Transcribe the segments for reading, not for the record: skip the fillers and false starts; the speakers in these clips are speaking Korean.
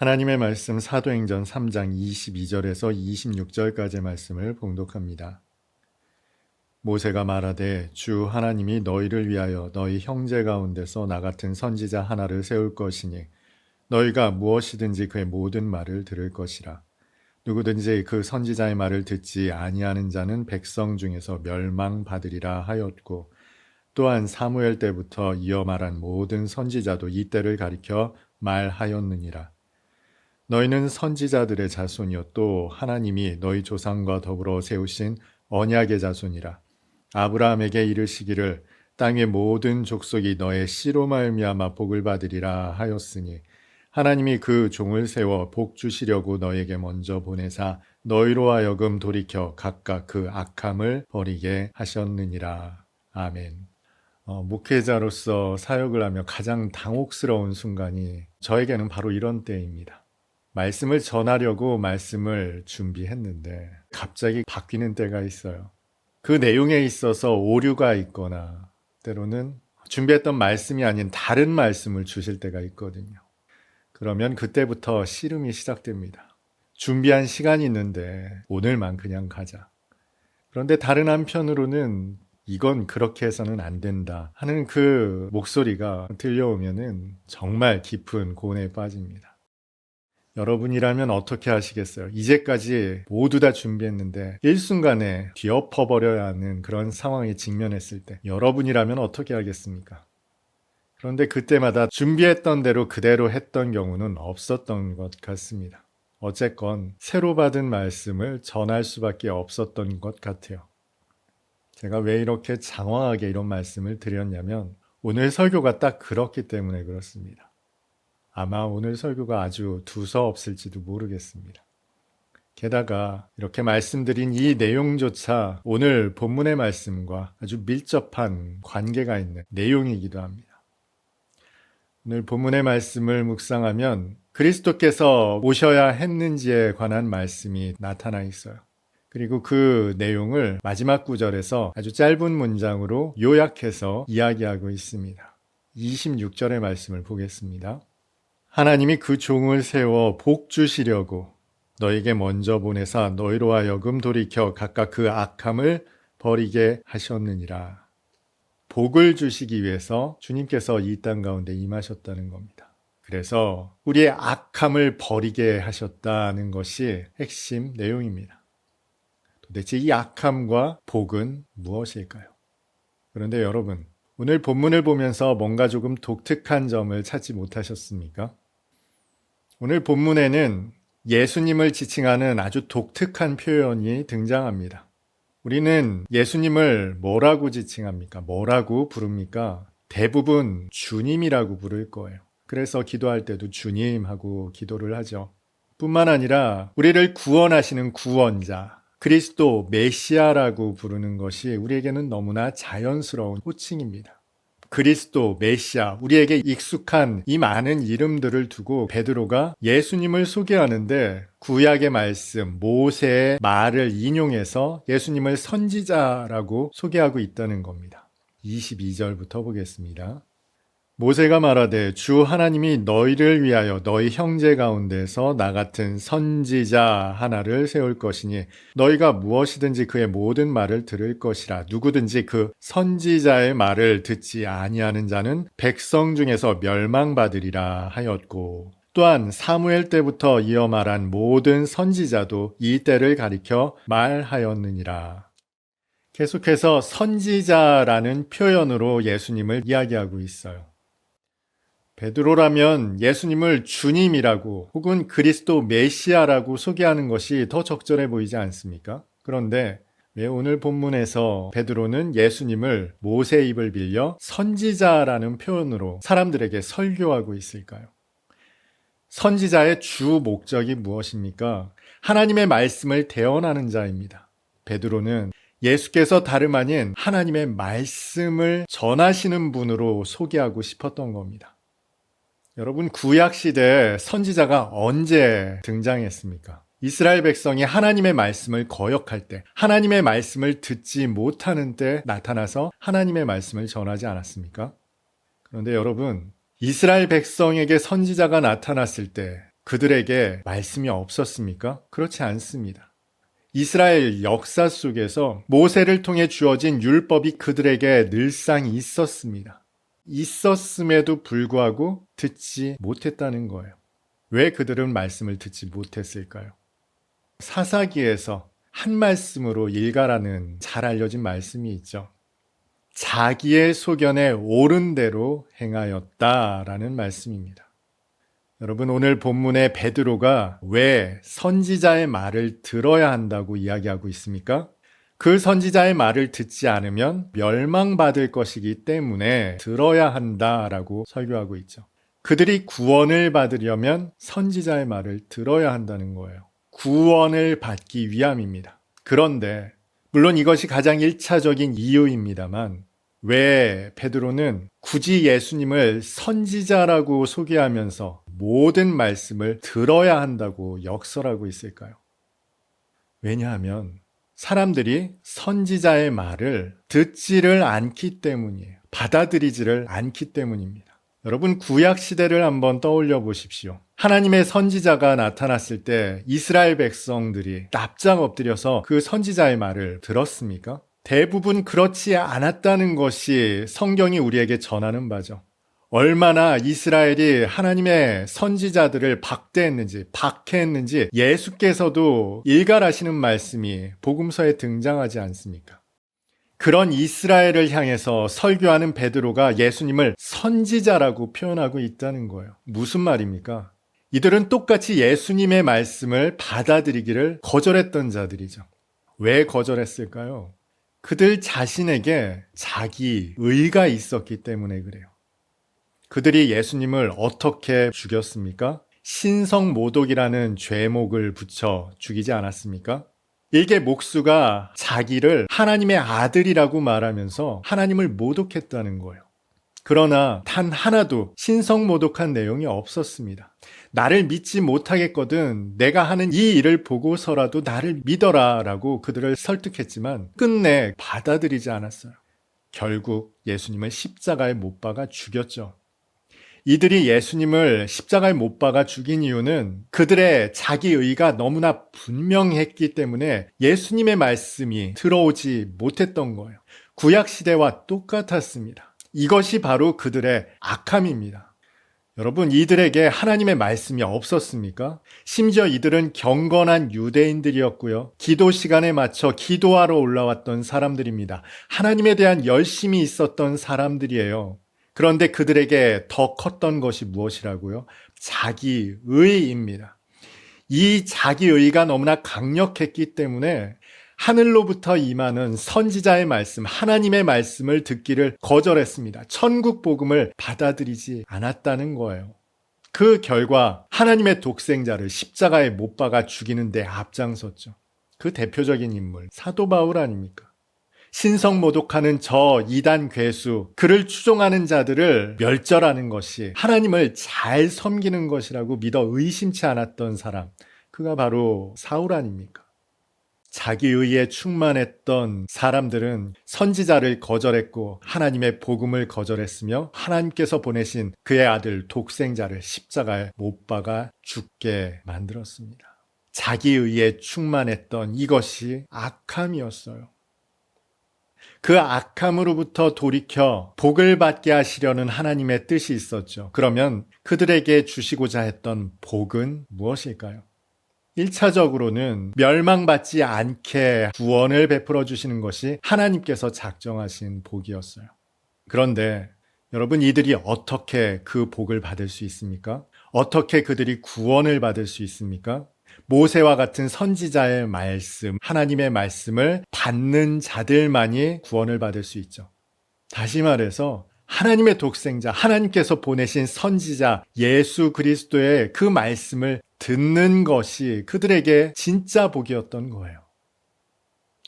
하나님의 말씀 사도행전 3장 22절에서 26절까지의 말씀을 봉독합니다. 모세가 말하되 주 하나님이 너희를 위하여 너희 형제 가운데서 나 같은 선지자 하나를 세울 것이니 너희가 무엇이든지 그의 모든 말을 들을 것이라. 누구든지 그 선지자의 말을 듣지 아니하는 자는 백성 중에서 멸망받으리라 하였고, 또한 사무엘 때부터 이어 말한 모든 선지자도 이 때를 가리켜 말하였느니라. 너희는 선지자들의 자손이요 또 하나님이 너희 조상과 더불어 세우신 언약의 자손이라. 아브라함에게 이르시기를 땅의 모든 족속이 너의 씨로 말미암아 복을 받으리라 하였으니, 하나님이 그 종을 세워 복 주시려고 너에게 먼저 보내사 너희로 하여금 돌이켜 각각 그 악함을 버리게 하셨느니라. 아멘. 목회자로서 사역을 하며 가장 당혹스러운 순간이 저에게는 바로 이런 때입니다. 말씀을 전하려고 말씀을 준비했는데 갑자기 바뀌는 때가 있어요. 그 내용에 있어서 오류가 있거나 때로는 준비했던 말씀이 아닌 다른 말씀을 주실 때가 있거든요. 그러면 그때부터 씨름이 시작됩니다. 준비한 시간이 있는데 오늘만 그냥 가자. 그런데 다른 한편으로는 이건 그렇게 해서는 안 된다 하는 그 목소리가 들려오면은 정말 깊은 고뇌에 빠집니다. 여러분이라면 어떻게 하시겠어요? 이제까지 모두 다 준비했는데 일순간에 뒤엎어버려야 하는 그런 상황에 직면했을 때 여러분이라면 어떻게 하겠습니까? 그런데 그때마다 준비했던 대로 그대로 했던 경우는 없었던 것 같습니다. 어쨌건 새로 받은 말씀을 전할 수밖에 없었던 것 같아요. 제가 왜 이렇게 장황하게 이런 말씀을 드렸냐면 오늘 설교가 딱 그렇기 때문에 그렇습니다. 아마 오늘 설교가 아주 두서없을지도 모르겠습니다. 게다가 이렇게 말씀드린 이 내용조차 오늘 본문의 말씀과 아주 밀접한 관계가 있는 내용이기도 합니다. 오늘 본문의 말씀을 묵상하면 그리스도께서 오셔야 했는지에 관한 말씀이 나타나 있어요. 그리고 그 내용을 마지막 구절에서 아주 짧은 문장으로 요약해서 이야기하고 있습니다. 26절의 말씀을 보겠습니다. 하나님이 그 종을 세워 복 주시려고 너에게 먼저 보내사 너희로 하여금 돌이켜 각각 그 악함을 버리게 하셨느니라. 복을 주시기 위해서 주님께서 이 땅 가운데 임하셨다는 겁니다. 그래서 우리의 악함을 버리게 하셨다는 것이 핵심 내용입니다. 도대체 이 악함과 복은 무엇일까요? 그런데 여러분, 오늘 본문을 보면서 뭔가 조금 독특한 점을 찾지 못하셨습니까? 오늘 본문에는 예수님을 지칭하는 아주 독특한 표현이 등장합니다. 우리는 예수님을 뭐라고 지칭합니까? 뭐라고 부릅니까? 대부분 주님이라고 부를 거예요. 그래서 기도할 때도 주님 하고 기도를 하죠. 뿐만 아니라 우리를 구원하시는 구원자, 그리스도 메시아라고 부르는 것이 우리에게는 너무나 자연스러운 호칭입니다. 그리스도, 메시아, 우리에게 익숙한 이 많은 이름들을 두고 베드로가 예수님을 소개하는데 구약의 말씀, 모세의 말을 인용해서 예수님을 선지자라고 소개하고 있다는 겁니다. 22절부터 보겠습니다. 모세가 말하되 주 하나님이 너희를 위하여 너희 형제 가운데서 나 같은 선지자 하나를 세울 것이니 너희가 무엇이든지 그의 모든 말을 들을 것이라. 누구든지 그 선지자의 말을 듣지 아니하는 자는 백성 중에서 멸망받으리라 하였고, 또한 사무엘 때부터 이어 말한 모든 선지자도 이 때를 가리켜 말하였느니라. 계속해서 선지자라는 표현으로 예수님을 이야기하고 있어요. 베드로라면 예수님을 주님이라고 혹은 그리스도 메시아라고 소개하는 것이 더 적절해 보이지 않습니까? 그런데 왜 오늘 본문에서 베드로는 예수님을 모세의 입을 빌려 선지자라는 표현으로 사람들에게 설교하고 있을까요? 선지자의 주 목적이 무엇입니까? 하나님의 말씀을 대언하는 자입니다. 베드로는 예수께서 다름 아닌 하나님의 말씀을 전하시는 분으로 소개하고 싶었던 겁니다. 여러분, 구약시대에 선지자가 언제 등장했습니까? 이스라엘 백성이 하나님의 말씀을 거역할 때, 하나님의 말씀을 듣지 못하는 때 나타나서 하나님의 말씀을 전하지 않았습니까? 그런데 여러분, 이스라엘 백성에게 선지자가 나타났을 때 그들에게 말씀이 없었습니까? 그렇지 않습니다. 이스라엘 역사 속에서 모세를 통해 주어진 율법이 그들에게 늘상 있었습니다. 있었음에도 불구하고 듣지 못했다는 거예요. 왜 그들은 말씀을 듣지 못했을까요? 사사기에서 한 말씀으로 일가라는 잘 알려진 말씀이 있죠. 자기의 소견에 옳은 대로 행하였다라는 말씀입니다. 여러분, 오늘 본문의 베드로가 왜 선지자의 말을 들어야 한다고 이야기하고 있습니까? 그 선지자의 말을 듣지 않으면 멸망받을 것이기 때문에 들어야 한다라고 설교하고 있죠. 그들이 구원을 받으려면 선지자의 말을 들어야 한다는 거예요. 구원을 받기 위함입니다. 그런데 물론 이것이 가장 1차적인 이유입니다만 왜 베드로는 굳이 예수님을 선지자라고 소개하면서 모든 말씀을 들어야 한다고 역설하고 있을까요? 왜냐하면 사람들이 선지자의 말을 듣지를 않기 때문이에요. 받아들이지를 않기 때문입니다. 여러분, 구약 시대를 한번 떠올려 보십시오. 하나님의 선지자가 나타났을 때 이스라엘 백성들이 납작 엎드려서 그 선지자의 말을 들었습니까? 대부분 그렇지 않았다는 것이 성경이 우리에게 전하는 바죠. 얼마나 이스라엘이 하나님의 선지자들을 박대했는지, 박해했는지 예수께서도 일갈하시는 말씀이 복음서에 등장하지 않습니까? 그런 이스라엘을 향해서 설교하는 베드로가 예수님을 선지자라고 표현하고 있다는 거예요. 무슨 말입니까? 이들은 똑같이 예수님의 말씀을 받아들이기를 거절했던 자들이죠. 왜 거절했을까요? 그들 자신에게 자기 의가 있었기 때문에 그래요. 그들이 예수님을 어떻게 죽였습니까? 신성모독이라는 죄목을 붙여 죽이지 않았습니까? 일개 목수가 자기를 하나님의 아들이라고 말하면서 하나님을 모독했다는 거예요. 그러나 단 하나도 신성모독한 내용이 없었습니다. 나를 믿지 못하겠거든 내가 하는 이 일을 보고서라도 나를 믿어라 라고 그들을 설득했지만 끝내 받아들이지 않았어요. 결국 예수님을 십자가에 못 박아 죽였죠. 이들이 예수님을 십자가에 못 박아 죽인 이유는 그들의 자기 의가 너무나 분명했기 때문에 예수님의 말씀이 들어오지 못했던 거예요. 구약 시대와 똑같았습니다. 이것이 바로 그들의 악함입니다. 여러분, 이들에게 하나님의 말씀이 없었습니까? 심지어 이들은 경건한 유대인들이었고요. 기도 시간에 맞춰 기도하러 올라왔던 사람들입니다. 하나님에 대한 열심이 있었던 사람들이에요. 그런데 그들에게 더 컸던 것이 무엇이라고요? 자기의입니다. 이 자기의가 너무나 강력했기 때문에 하늘로부터 임하는 선지자의 말씀, 하나님의 말씀을 듣기를 거절했습니다. 천국 복음을 받아들이지 않았다는 거예요. 그 결과 하나님의 독생자를 십자가에 못 박아 죽이는 데 앞장섰죠. 그 대표적인 인물, 사도 바울 아닙니까? 신성모독하는 저 이단 괴수, 그를 추종하는 자들을 멸절하는 것이 하나님을 잘 섬기는 것이라고 믿어 의심치 않았던 사람, 그가 바로 사울 아닙니까? 자기의에 충만했던 사람들은 선지자를 거절했고 하나님의 복음을 거절했으며 하나님께서 보내신 그의 아들 독생자를 십자가에 못 박아 죽게 만들었습니다. 자기의에 충만했던 이것이 악함이었어요. 그 악함으로부터 돌이켜 복을 받게 하시려는 하나님의 뜻이 있었죠. 그러면 그들에게 주시고자 했던 복은 무엇일까요? 1차적으로는 멸망받지 않게 구원을 베풀어 주시는 것이 하나님께서 작정하신 복이었어요. 그런데 여러분, 이들이 어떻게 그 복을 받을 수 있습니까? 어떻게 그들이 구원을 받을 수 있습니까? 모세와 같은 선지자의 말씀, 하나님의 말씀을 받는 자들만이 구원을 받을 수 있죠. 다시 말해서 하나님의 독생자, 하나님께서 보내신 선지자 예수 그리스도의 그 말씀을 듣는 것이 그들에게 진짜 복이었던 거예요.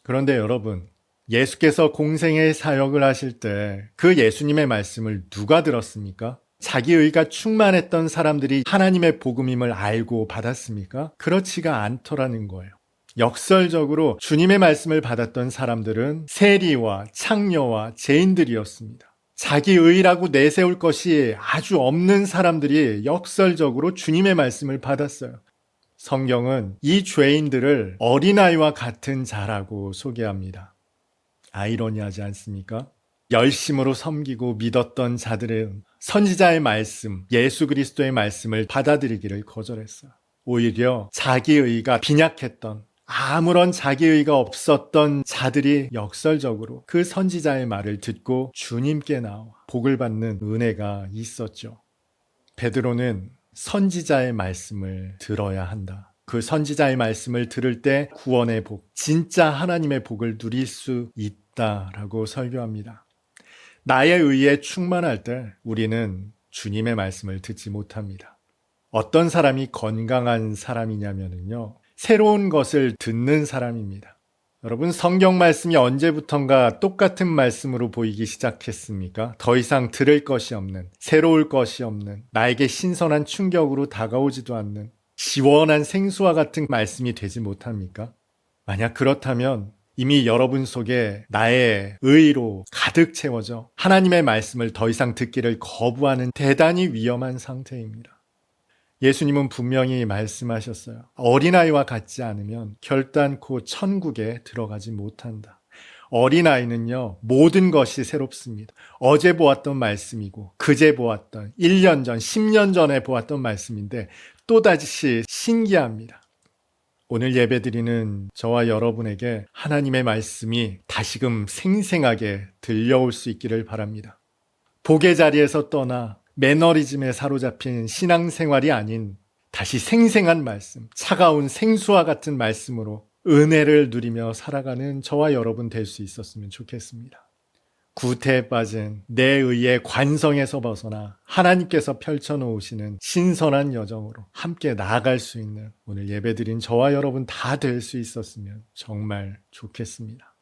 그런데 여러분, 예수께서 공생의 사역을 하실 때 그 예수님의 말씀을 누가 들었습니까? 자기의가 충만했던 사람들이 하나님의 복음임을 알고 받았습니까? 그렇지가 않더라는 거예요. 역설적으로 주님의 말씀을 받았던 사람들은 세리와 창녀와 죄인들이었습니다. 자기 의라고 내세울 것이 아주 없는 사람들이 역설적으로 주님의 말씀을 받았어요. 성경은 이 죄인들을 어린아이와 같은 자라고 소개합니다. 아이러니하지 않습니까? 열심으로 섬기고 믿었던 자들은 선지자의 말씀, 예수 그리스도의 말씀을 받아들이기를 거절했어요. 오히려 자기의가 빈약했던, 아무런 자기의가 없었던 자들이 역설적으로 그 선지자의 말을 듣고 주님께 나와 복을 받는 은혜가 있었죠. 베드로는 선지자의 말씀을 들어야 한다. 그 선지자의 말씀을 들을 때 구원의 복, 진짜 하나님의 복을 누릴 수 있다라고 설교합니다. 나의 의에 충만할 때 우리는 주님의 말씀을 듣지 못합니다. 어떤 사람이 건강한 사람이냐면요, 새로운 것을 듣는 사람입니다. 여러분, 성경 말씀이 언제부턴가 똑같은 말씀으로 보이기 시작했습니까? 더 이상 들을 것이 없는, 새로울 것이 없는, 나에게 신선한 충격으로 다가오지도 않는 시원한 생수와 같은 말씀이 되지 못합니까? 만약 그렇다면 이미 여러분 속에 나의 의로 가득 채워져 하나님의 말씀을 더 이상 듣기를 거부하는 대단히 위험한 상태입니다. 예수님은 분명히 말씀하셨어요. 어린아이와 같지 않으면 결단코 천국에 들어가지 못한다. 어린아이는요, 모든 것이 새롭습니다. 어제 보았던 말씀이고 그제 보았던 1년 전, 10년 전에 보았던 말씀인데 또다시 신기합니다. 오늘 예배드리는 저와 여러분에게 하나님의 말씀이 다시금 생생하게 들려올 수 있기를 바랍니다. 복의 자리에서 떠나 매너리즘에 사로잡힌 신앙생활이 아닌 다시 생생한 말씀, 차가운 생수와 같은 말씀으로 은혜를 누리며 살아가는 저와 여러분 될 수 있었으면 좋겠습니다. 구태에 빠진 내 의의 관성에서 벗어나 하나님께서 펼쳐놓으시는 신선한 여정으로 함께 나아갈 수 있는 오늘 예배드린 저와 여러분 다 될 수 있었으면 정말 좋겠습니다.